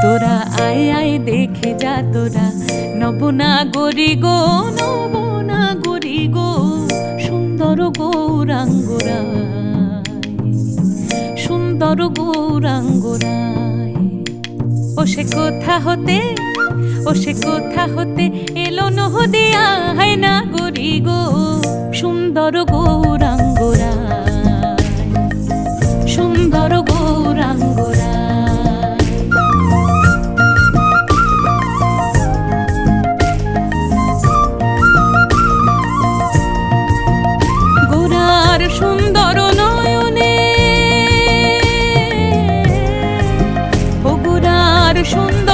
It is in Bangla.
তোরা আয় আয় দেখে যা তোরা, নবনাগরী গো নবনাগরী গো, সুন্দর গৌরাঙ্গরায়, সুন্দর গৌরাঙ্গরায়। ও সে কোথা হতে, ও সে কোথা হতে এলো নদিয়া হায় নাগরী গো, সুন্দর গৌরাঙ্গরায়, সুন্দর গৌরাঙ্গরায়। গোরার সুন্দর নয়নে, ও গোরার সুন্দর